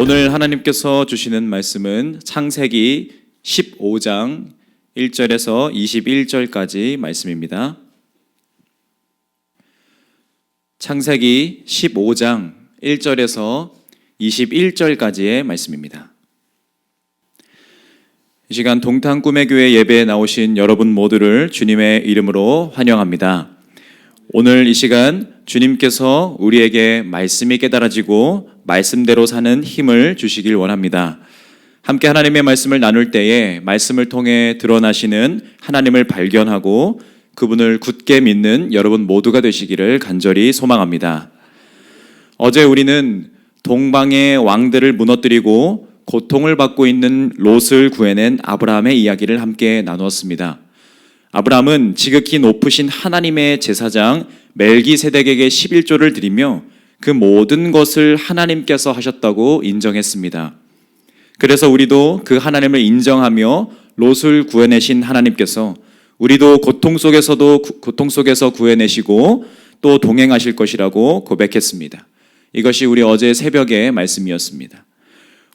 오늘 하나님께서 주시는 말씀은 창세기 15장 1절에서 21절까지 말씀입니다. 창세기 15장 1절에서 21절까지의 말씀입니다. 이 시간 동탄 꿈의 교회 예배에 나오신 여러분 모두를 주님의 이름으로 환영합니다. 오늘 이 시간 주님께서 우리에게 말씀이 깨달아지고 말씀대로 사는 힘을 주시길 원합니다. 함께 하나님의 말씀을 나눌 때에 말씀을 통해 드러나시는 하나님을 발견하고 그분을 굳게 믿는 여러분 모두가 되시기를 간절히 소망합니다. 어제 우리는 동방의 왕들을 무너뜨리고 고통을 받고 있는 롯을 구해낸 아브라함의 이야기를 함께 나누었습니다. 아브라함은 지극히 높으신 하나님의 제사장 멜기세덱에게 11조를 드리며 그 모든 것을 하나님께서 하셨다고 인정했습니다. 그래서 우리도 그 하나님을 인정하며 롯을 구해내신 하나님께서 우리도 고통 속에서 구해내시고 또 동행하실 것이라고 고백했습니다. 이것이 우리 어제 새벽의 말씀이었습니다.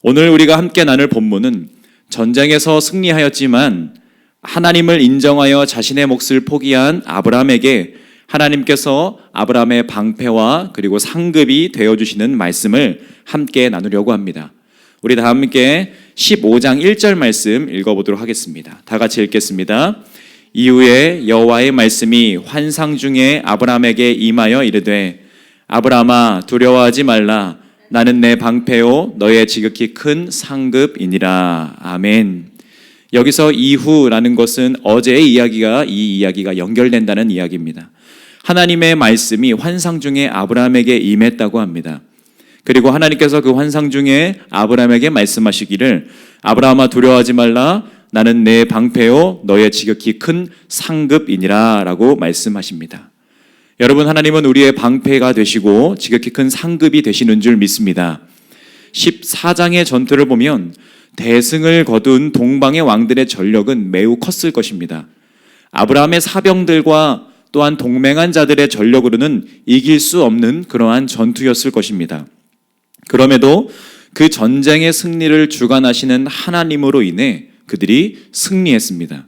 오늘 우리가 함께 나눌 본문은 전쟁에서 승리하였지만 하나님을 인정하여 자신의 몫을 포기한 아브라함에게 하나님께서 아브라함의 방패와 그리고 상급이 되어주시는 말씀을 함께 나누려고 합니다. 우리 다 함께 15장 1절 말씀 읽어보도록 하겠습니다. 다 같이 읽겠습니다. 이후에 여호와의 말씀이 환상 중에 아브라함에게 임하여 이르되 아브라함아 두려워하지 말라 나는 내 방패요 너의 지극히 큰 상급이니라. 아멘. 여기서 이후라는 것은 어제의 이야기가 이 이야기가 연결된다는 이야기입니다. 하나님의 말씀이 환상 중에 아브라함에게 임했다고 합니다. 그리고 하나님께서 그 환상 중에 아브라함에게 말씀하시기를 아브라함아 두려워하지 말라 나는 내 방패요 너의 지극히 큰 상급이니라 라고 말씀하십니다. 여러분, 하나님은 우리의 방패가 되시고 지극히 큰 상급이 되시는 줄 믿습니다. 14장의 전투를 보면 대승을 거둔 동방의 왕들의 전력은 매우 컸을 것입니다. 아브라함의 사병들과 또한 동맹한 자들의 전력으로는 이길 수 없는 그러한 전투였을 것입니다. 그럼에도 그 전쟁의 승리를 주관하시는 하나님으로 인해 그들이 승리했습니다.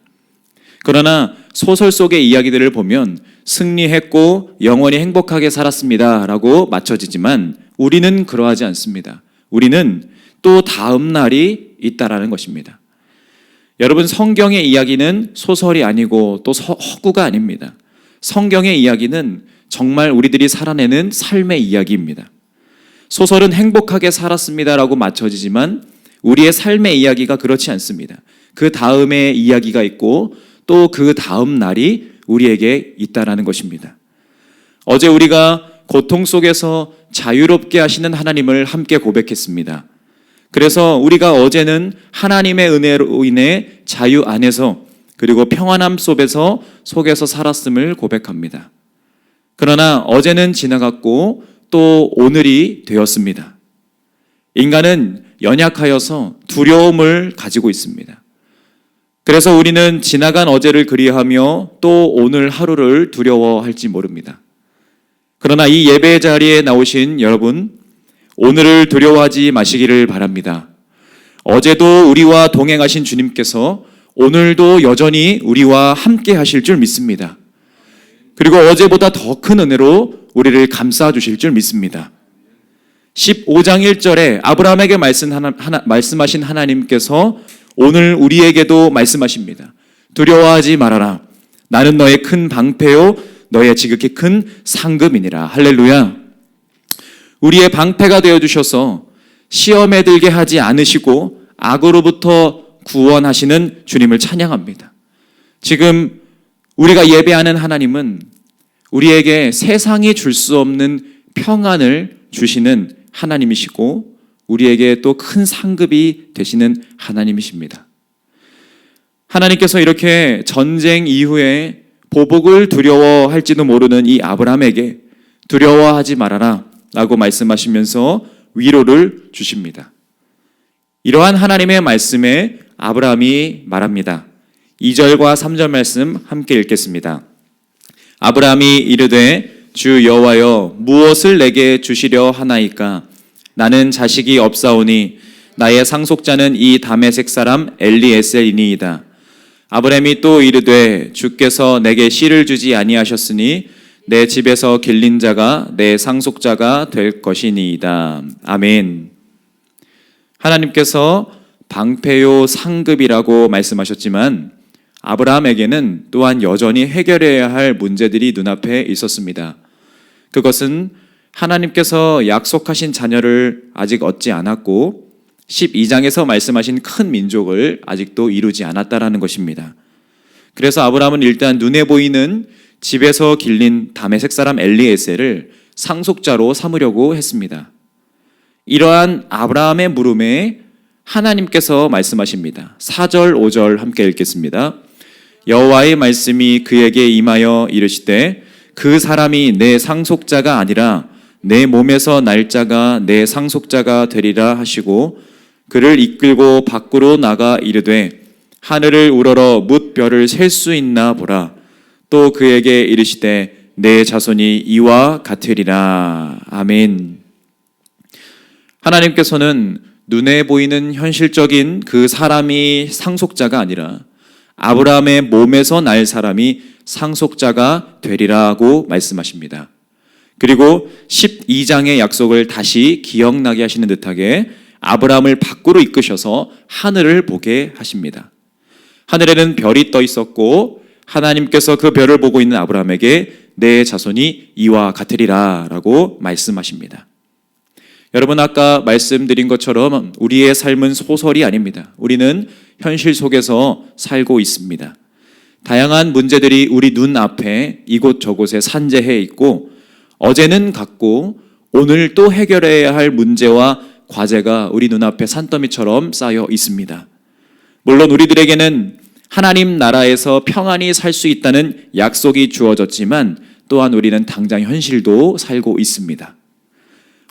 그러나 소설 속의 이야기들을 보면 승리했고 영원히 행복하게 살았습니다 라고 맞춰지지만 우리는 그러하지 않습니다. 우리는 또 다음 날이 있다라는 것입니다. 여러분, 성경의 이야기는 소설이 아니고 또 허구가 아닙니다. 성경의 이야기는 정말 우리들이 살아내는 삶의 이야기입니다. 소설은 행복하게 살았습니다라고 맞춰지지만 우리의 삶의 이야기가 그렇지 않습니다. 그 다음에 이야기가 있고 또 그 다음 날이 우리에게 있다라는 것입니다. 어제 우리가 고통 속에서 자유롭게 하시는 하나님을 함께 고백했습니다. 그래서 우리가 어제는 하나님의 은혜로 인해 자유 안에서 그리고 평안함 속에서 살았음을 고백합니다. 그러나 어제는 지나갔고 또 오늘이 되었습니다. 인간은 연약하여서 두려움을 가지고 있습니다. 그래서 우리는 지나간 어제를 그리하며 또 오늘 하루를 두려워할지 모릅니다. 그러나 이 예배 자리에 나오신 여러분, 오늘을 두려워하지 마시기를 바랍니다. 어제도 우리와 동행하신 주님께서 오늘도 여전히 우리와 함께 하실 줄 믿습니다. 그리고 어제보다 더 큰 은혜로 우리를 감싸 주실 줄 믿습니다. 15장 1절에 아브라함에게 말씀하신 하나님께서 오늘 우리에게도 말씀하십니다. 두려워하지 말아라. 나는 너의 큰 방패요 너의 지극히 큰 상급이니라. 할렐루야. 우리의 방패가 되어주셔서 시험에 들게 하지 않으시고 악으로부터 구원하시는 주님을 찬양합니다. 지금 우리가 예배하는 하나님은 우리에게 세상이 줄 수 없는 평안을 주시는 하나님이시고 우리에게 또 큰 상급이 되시는 하나님이십니다. 하나님께서 이렇게 전쟁 이후에 보복을 두려워할지도 모르는 이 아브라함에게 두려워하지 말아라 라고 말씀하시면서 위로를 주십니다. 이러한 하나님의 말씀에 아브라함이 말합니다. 2절과 3절 말씀 함께 읽겠습니다. 아브라함이 이르되 주 여호와여 무엇을 내게 주시려 하나이까 나는 자식이 없사오니 나의 상속자는 이 다메섹 사람 엘리에셀이니이다. 아브라함이 또 이르되 주께서 내게 씨를 주지 아니하셨으니 내 집에서 길린 자가 내 상속자가 될 것이니이다. 아멘. 하나님께서 방패요 상급이라고 말씀하셨지만 아브라함에게는 또한 여전히 해결해야 할 문제들이 눈앞에 있었습니다. 그것은 하나님께서 약속하신 자녀를 아직 얻지 않았고 12장에서 말씀하신 큰 민족을 아직도 이루지 않았다라는 것입니다. 그래서 아브라함은 일단 눈에 보이는 집에서 길린 다메섹 사람 엘리에셀을 상속자로 삼으려고 했습니다. 이러한 아브라함의 물음에 하나님께서 말씀하십니다. 4절 5절 함께 읽겠습니다. 여호와의 말씀이 그에게 임하여 이르시되 그 사람이 내 상속자가 아니라 내 몸에서 날 자가 내 상속자가 되리라 하시고 그를 이끌고 밖으로 나가 이르되 하늘을 우러러 뭇 별을 셀 수 있나 보라. 또 그에게 이르시되 내 자손이 이와 같으리라. 아멘. 하나님께서는 눈에 보이는 현실적인 그 사람이 상속자가 아니라 아브라함의 몸에서 날 사람이 상속자가 되리라고 말씀하십니다. 그리고 12장의 약속을 다시 기억나게 하시는 듯하게 아브라함을 밖으로 이끄셔서 하늘을 보게 하십니다. 하늘에는 별이 떠 있었고 하나님께서 그 별을 보고 있는 아브라함에게 내 자손이 이와 같으리라 라고 말씀하십니다. 여러분, 아까 말씀드린 것처럼 우리의 삶은 소설이 아닙니다. 우리는 현실 속에서 살고 있습니다. 다양한 문제들이 우리 눈앞에 이곳저곳에 산재해 있고 어제는 같고 오늘 또 해결해야 할 문제와 과제가 우리 눈앞에 산더미처럼 쌓여 있습니다. 물론 우리들에게는 하나님 나라에서 평안히 살 수 있다는 약속이 주어졌지만 또한 우리는 당장 현실도 살고 있습니다.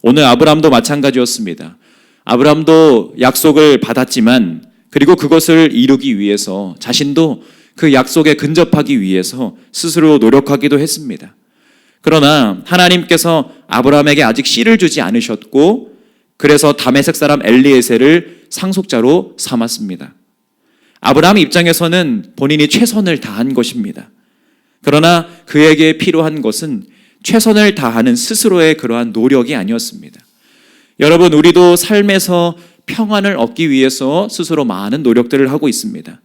오늘 아브라함도 마찬가지였습니다. 아브라함도 약속을 받았지만 그리고 그것을 이루기 위해서 자신도 그 약속에 근접하기 위해서 스스로 노력하기도 했습니다. 그러나 하나님께서 아브라함에게 아직 씨를 주지 않으셨고 그래서 다메섹 사람 엘리에셀을 상속자로 삼았습니다. 아브라함 입장에서는 본인이 최선을 다한 것입니다. 그러나 그에게 필요한 것은 최선을 다하는 스스로의 그러한 노력이 아니었습니다. 여러분, 우리도 삶에서 평안을 얻기 위해서 스스로 많은 노력들을 하고 있습니다.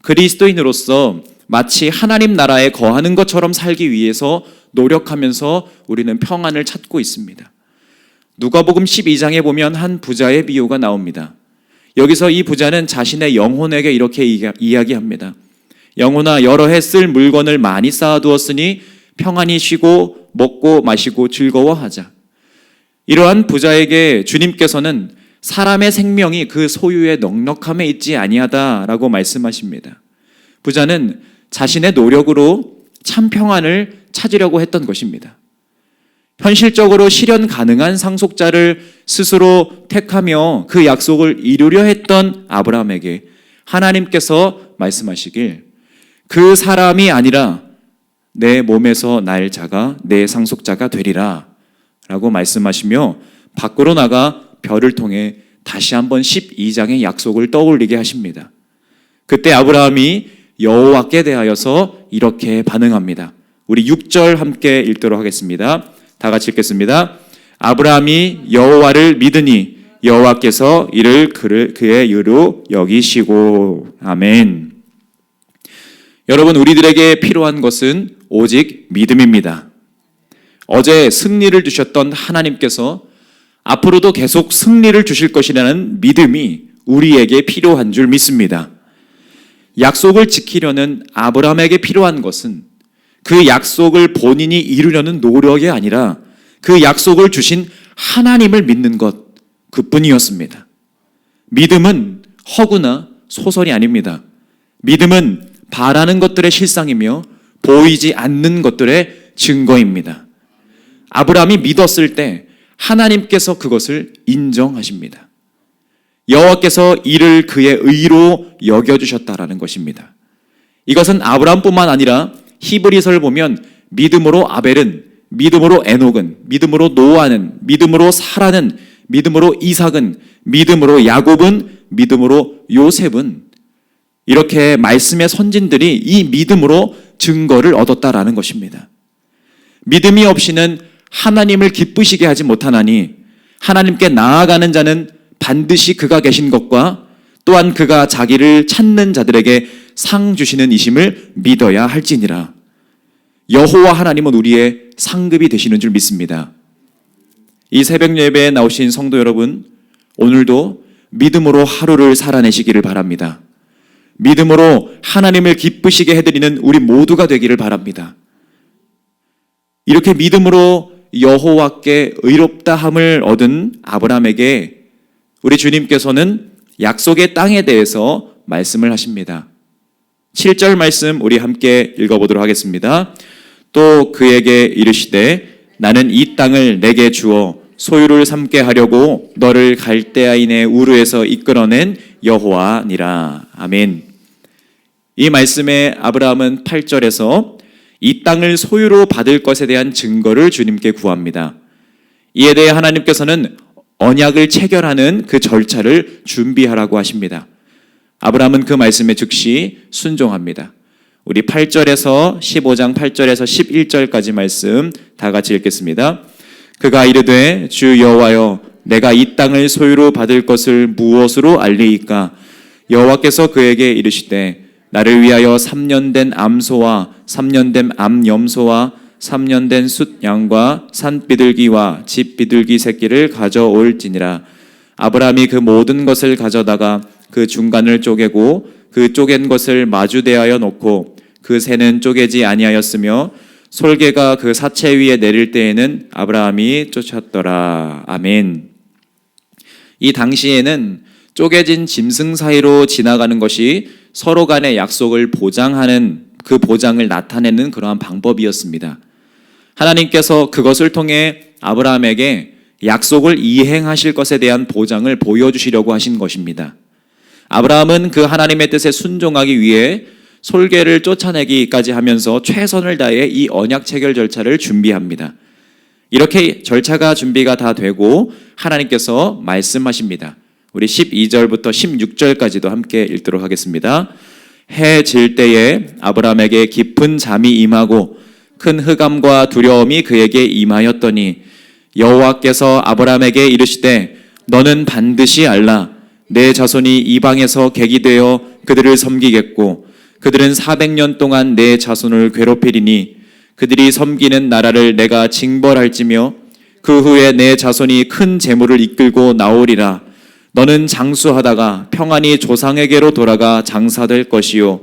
그리스도인으로서 마치 하나님 나라에 거하는 것처럼 살기 위해서 노력하면서 우리는 평안을 찾고 있습니다. 누가복음 12장에 보면 한 부자의 비유가 나옵니다. 여기서 이 부자는 자신의 영혼에게 이렇게 이야기합니다. 영혼아, 여러 해 쓸 물건을 많이 쌓아두었으니 평안히 쉬고 먹고 마시고 즐거워하자. 이러한 부자에게 주님께서는 사람의 생명이 그 소유의 넉넉함에 있지 아니하다라고 말씀하십니다. 부자는 자신의 노력으로 참 평안을 찾으려고 했던 것입니다. 현실적으로 실현 가능한 상속자를 스스로 택하며 그 약속을 이루려 했던 아브라함에게 하나님께서 말씀하시길 그 사람이 아니라 내 몸에서 날 자가 내 상속자가 되리라 라고 말씀하시며 밖으로 나가 별을 통해 다시 한번 12장의 약속을 떠올리게 하십니다. 그때 아브라함이 여호와께 대하여서 이렇게 반응합니다. 우리 6절 함께 읽도록 하겠습니다. 다 같이 읽겠습니다. 아브라함이 여호와를 믿으니 여호와께서 이를 그의 의로 여기시고. 아멘. 여러분, 우리들에게 필요한 것은 오직 믿음입니다. 어제 승리를 주셨던 하나님께서 앞으로도 계속 승리를 주실 것이라는 믿음이 우리에게 필요한 줄 믿습니다. 약속을 지키려는 아브라함에게 필요한 것은 그 약속을 본인이 이루려는 노력이 아니라 그 약속을 주신 하나님을 믿는 것, 그뿐이었습니다. 믿음은 허구나 소설이 아닙니다. 믿음은 바라는 것들의 실상이며 보이지 않는 것들의 증거입니다. 아브라함이 믿었을 때 하나님께서 그것을 인정하십니다. 여호와께서 이를 그의 의로 여겨주셨다라는 것입니다. 이것은 아브라함뿐만 아니라 히브리서를 보면 믿음으로 아벨은, 믿음으로 에녹은, 믿음으로 노아는, 믿음으로 사라는, 믿음으로 이삭은, 믿음으로 야곱은, 믿음으로 요셉은 이렇게 말씀의 선진들이 이 믿음으로 증거를 얻었다라는 것입니다. 믿음이 없이는 하나님을 기쁘시게 하지 못하나니 하나님께 나아가는 자는 반드시 그가 계신 것과 또한 그가 자기를 찾는 자들에게 상 주시는 이심을 믿어야 할지니라. 여호와 하나님은 우리의 상급이 되시는 줄 믿습니다. 이 새벽 예배에 나오신 성도 여러분, 오늘도 믿음으로 하루를 살아내시기를 바랍니다. 믿음으로 하나님을 기쁘시게 해드리는 우리 모두가 되기를 바랍니다. 이렇게 믿음으로 여호와께 의롭다함을 얻은 아브라함에게 우리 주님께서는 약속의 땅에 대해서 말씀을 하십니다. 7절 말씀 우리 함께 읽어보도록 하겠습니다. 또 그에게 이르시되 나는 이 땅을 내게 주어 소유를 삼게 하려고 너를 갈대아인의 우르에서 이끌어낸 여호와니라. 아멘. 이 말씀에 아브라함은 8절에서 이 땅을 소유로 받을 것에 대한 증거를 주님께 구합니다. 이에 대해 하나님께서는 언약을 체결하는 그 절차를 준비하라고 하십니다. 아브라함은 그 말씀에 즉시 순종합니다. 우리 8절에서 15장 8절에서 11절까지 말씀 다 같이 읽겠습니다. 그가 이르되 주 여호와여 내가 이 땅을 소유로 받을 것을 무엇으로 알리이까? 여호와께서 그에게 이르시되 나를 위하여 3년 된 암소와 3년 된 암염소와 3년 된 숫양과 산비둘기와 집비둘기 새끼를 가져올지니라. 아브라함이 그 모든 것을 가져다가 그 중간을 쪼개고 그 쪼갠 것을 마주대하여 놓고 그 새는 쪼개지 아니하였으며 솔개가 그 사체 위에 내릴 때에는 아브라함이 쫓았더라. 아멘. 이 당시에는 쪼개진 짐승 사이로 지나가는 것이 서로 간의 약속을 보장하는, 그 보장을 나타내는 그러한 방법이었습니다. 하나님께서 그것을 통해 아브라함에게 약속을 이행하실 것에 대한 보장을 보여주시려고 하신 것입니다. 아브라함은 그 하나님의 뜻에 순종하기 위해 솔개를 쫓아내기까지 하면서 최선을 다해 이 언약 체결 절차를 준비합니다. 이렇게 절차가 준비가 다 되고 하나님께서 말씀하십니다. 우리 12절부터 16절까지도 함께 읽도록 하겠습니다. 해 질 때에 아브라함에게 깊은 잠이 임하고 큰 흑암과 두려움이 그에게 임하였더니 여호와께서 아브라함에게 이르시되 너는 반드시 알라. 내 자손이 이방에서 객이 되어 그들을 섬기겠고 그들은 400년 동안 내 자손을 괴롭히리니 그들이 섬기는 나라를 내가 징벌할지며 그 후에 내 자손이 큰 재물을 이끌고 나오리라. 너는 장수하다가 평안히 조상에게로 돌아가 장사될 것이요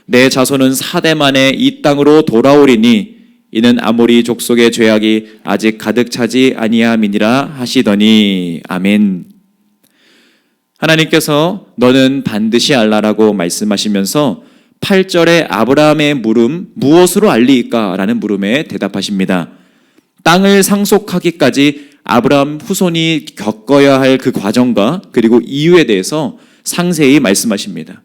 내 자손은 4대 만에 이 땅으로 돌아오리니 이는 아모리 족속의 죄악이 아직 가득 차지 아니함이니라 하시더니. 아멘. 하나님께서 너는 반드시 알라라고 말씀하시면서 8절에 아브라함의 물음 무엇으로 알리일까? 라는 물음에 대답하십니다. 땅을 상속하기까지 아브라함 후손이 겪어야 할 그 과정과 그리고 이유에 대해서 상세히 말씀하십니다.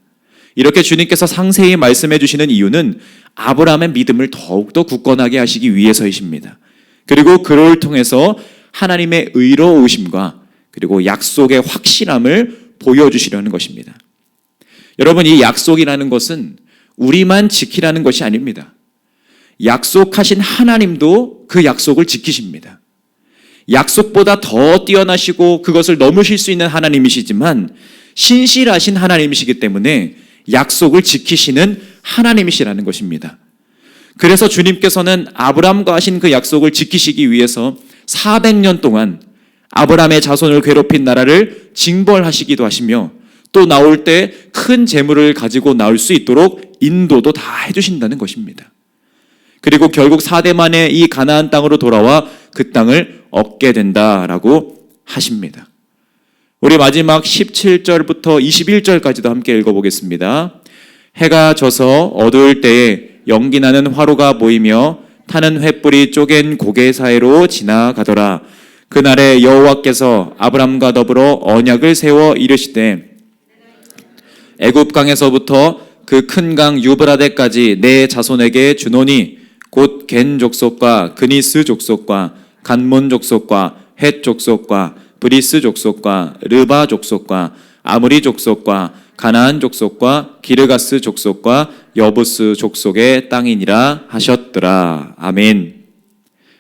이렇게 주님께서 상세히 말씀해 주시는 이유는 아브라함의 믿음을 더욱더 굳건하게 하시기 위해서이십니다. 그리고 그를 통해서 하나님의 의로우심과 그리고 약속의 확실함을 보여주시려는 것입니다. 여러분, 이 약속이라는 것은 우리만 지키라는 것이 아닙니다. 약속하신 하나님도 그 약속을 지키십니다. 약속보다 더 뛰어나시고 그것을 넘으실 수 있는 하나님이시지만 신실하신 하나님이시기 때문에 약속을 지키시는 하나님이시라는 것입니다. 그래서 주님께서는 아브라함과 하신 그 약속을 지키시기 위해서 400년 동안 아브라함의 자손을 괴롭힌 나라를 징벌하시기도 하시며 또 나올 때 큰 재물을 가지고 나올 수 있도록 인도도 다 해주신다는 것입니다. 그리고 결국 4대 만에 이 가나안 땅으로 돌아와 그 땅을 얻게 된다라고 하십니다. 우리 마지막 17절부터 21절까지도 함께 읽어보겠습니다. 해가 져서 어두울 때에 연기나는 화로가 보이며 타는 횃불이 쪼갠 고개 사이로 지나가더라. 그날에 여호와께서 아브람과 더불어 언약을 세워 이르시되 애굽강에서부터 그 큰 강 유브라데까지 내 자손에게 주노니 곧 겐 족속과 그니스 족속과 간몬 족속과 헷 족속과 브리스 족속과 르바 족속과 아므리 족속과 가나안 족속과 기르가스 족속과 여부스 족속의 땅이니라 하셨더라. 아멘.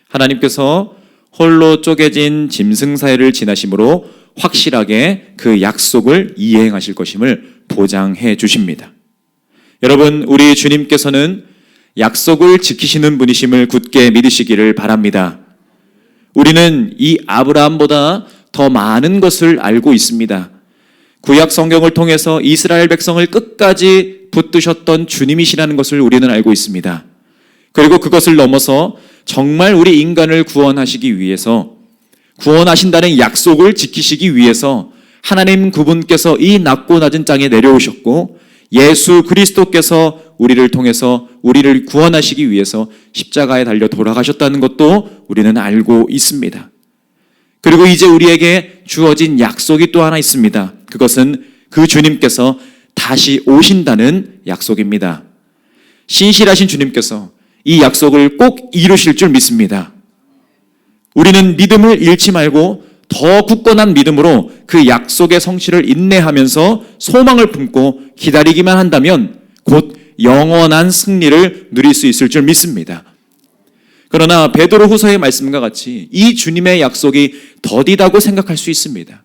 하나님께서 홀로 쪼개진 짐승 사이를 지나심으로 확실하게 그 약속을 이행하실 것임을 보장해 주십니다. 여러분, 우리 주님께서는 약속을 지키시는 분이심을 굳게 믿으시기를 바랍니다. 우리는 이 아브라함보다 더 많은 것을 알고 있습니다. 구약 성경을 통해서 이스라엘 백성을 끝까지 붙드셨던 주님이시라는 것을 우리는 알고 있습니다. 그리고 그것을 넘어서 정말 우리 인간을 구원하시기 위해서, 구원하신다는 약속을 지키시기 위해서 하나님 그분께서 이 낮고 낮은 땅에 내려오셨고, 예수 그리스도께서 우리를 통해서 우리를 구원하시기 위해서 십자가에 달려 돌아가셨다는 것도 우리는 알고 있습니다. 그리고 이제 우리에게 주어진 약속이 또 하나 있습니다. 그것은 그 주님께서 다시 오신다는 약속입니다. 신실하신 주님께서 이 약속을 꼭 이루실 줄 믿습니다. 우리는 믿음을 잃지 말고 더 굳건한 믿음으로 그 약속의 성취를 인내하면서 소망을 품고 기다리기만 한다면 곧 영원한 승리를 누릴 수 있을 줄 믿습니다. 그러나 베드로 후서의 말씀과 같이 이 주님의 약속이 더디다고 생각할 수 있습니다.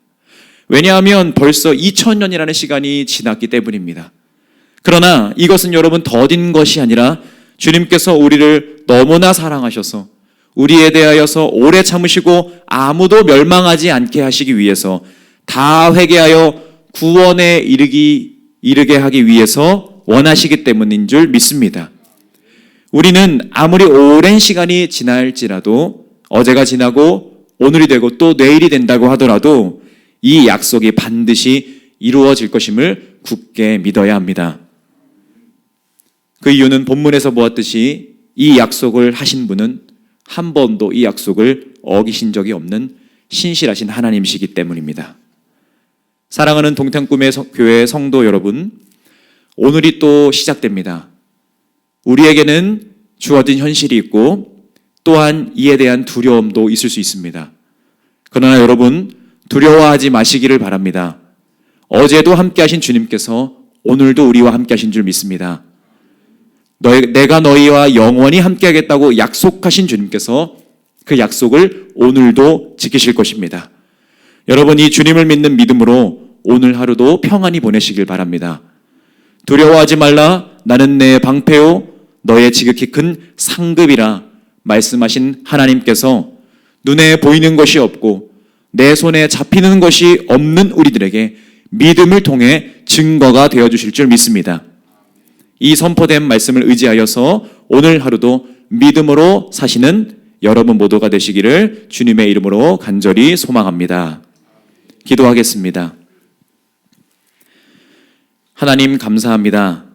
왜냐하면 벌써 2000년이라는 시간이 지났기 때문입니다. 그러나 이것은 여러분 더딘 것이 아니라 주님께서 우리를 너무나 사랑하셔서 우리에 대하여서 오래 참으시고 아무도 멸망하지 않게 하시기 위해서 다 회개하여 구원에 이르게 하기 위해서 원하시기 때문인 줄 믿습니다. 우리는 아무리 오랜 시간이 지날지라도 어제가 지나고 오늘이 되고 또 내일이 된다고 하더라도 이 약속이 반드시 이루어질 것임을 굳게 믿어야 합니다. 그 이유는 본문에서 보았듯이 이 약속을 하신 분은 한 번도 이 약속을 어기신 적이 없는 신실하신 하나님이시기 때문입니다. 사랑하는 동탄꿈의 교회 성도 여러분, 오늘이 또 시작됩니다. 우리에게는 주어진 현실이 있고 또한 이에 대한 두려움도 있을 수 있습니다. 그러나 여러분, 두려워하지 마시기를 바랍니다. 어제도 함께 하신 주님께서 오늘도 우리와 함께 하신 줄 믿습니다. 내가 너희와 영원히 함께 하겠다고 약속하신 주님께서 그 약속을 오늘도 지키실 것입니다. 여러분, 이 주님을 믿는 믿음으로 오늘 하루도 평안히 보내시길 바랍니다. 두려워하지 말라. 나는 내 방패요 너의 지극히 큰 상급이라 말씀하신 하나님께서 눈에 보이는 것이 없고 내 손에 잡히는 것이 없는 우리들에게 믿음을 통해 증거가 되어주실 줄 믿습니다. 이 선포된 말씀을 의지하여서 오늘 하루도 믿음으로 사시는 여러분 모두가 되시기를 주님의 이름으로 간절히 소망합니다. 기도하겠습니다. 하나님 감사합니다.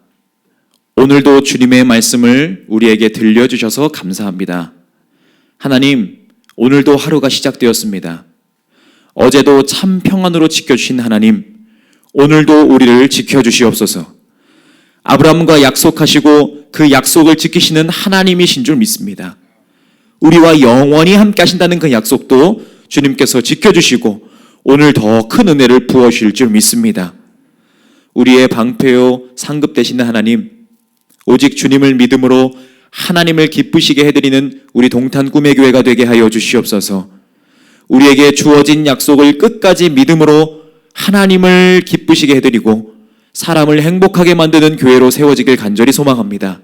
오늘도 주님의 말씀을 우리에게 들려주셔서 감사합니다. 하나님, 오늘도 하루가 시작되었습니다. 어제도 참 평안으로 지켜주신 하나님, 오늘도 우리를 지켜주시옵소서. 아브라함과 약속하시고 그 약속을 지키시는 하나님이신 줄 믿습니다. 우리와 영원히 함께 하신다는 그 약속도 주님께서 지켜주시고 오늘 더 큰 은혜를 부어주실 줄 믿습니다. 우리의 방패요 상급 되시는 하나님, 오직 주님을 믿음으로 하나님을 기쁘시게 해드리는 우리 동탄 꿈의 교회가 되게 하여 주시옵소서. 우리에게 주어진 약속을 끝까지 믿음으로 하나님을 기쁘시게 해드리고 사람을 행복하게 만드는 교회로 세워지길 간절히 소망합니다.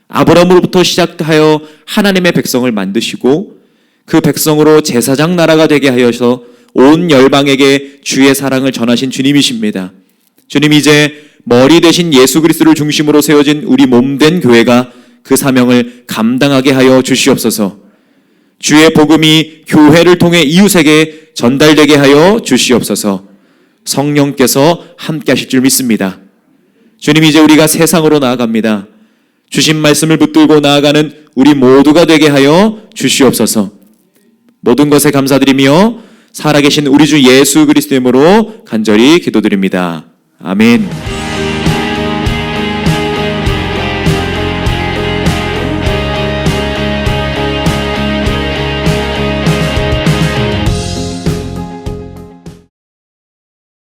아브라함으로부터 시작하여 하나님의 백성을 만드시고 그 백성으로 제사장 나라가 되게 하여서 온 열방에게 주의 사랑을 전하신 주님이십니다. 주님, 이제 머리 대신 예수 그리스도를 중심으로 세워진 우리 몸된 교회가 그 사명을 감당하게 하여 주시옵소서. 주의 복음이 교회를 통해 이웃에게 전달되게 하여 주시옵소서. 성령께서 함께 하실 줄 믿습니다. 주님, 이제 우리가 세상으로 나아갑니다. 주신 말씀을 붙들고 나아가는 우리 모두가 되게 하여 주시옵소서. 모든 것에 감사드리며 살아계신 우리 주 예수 그리스도 이름으로 간절히 기도드립니다. 아멘.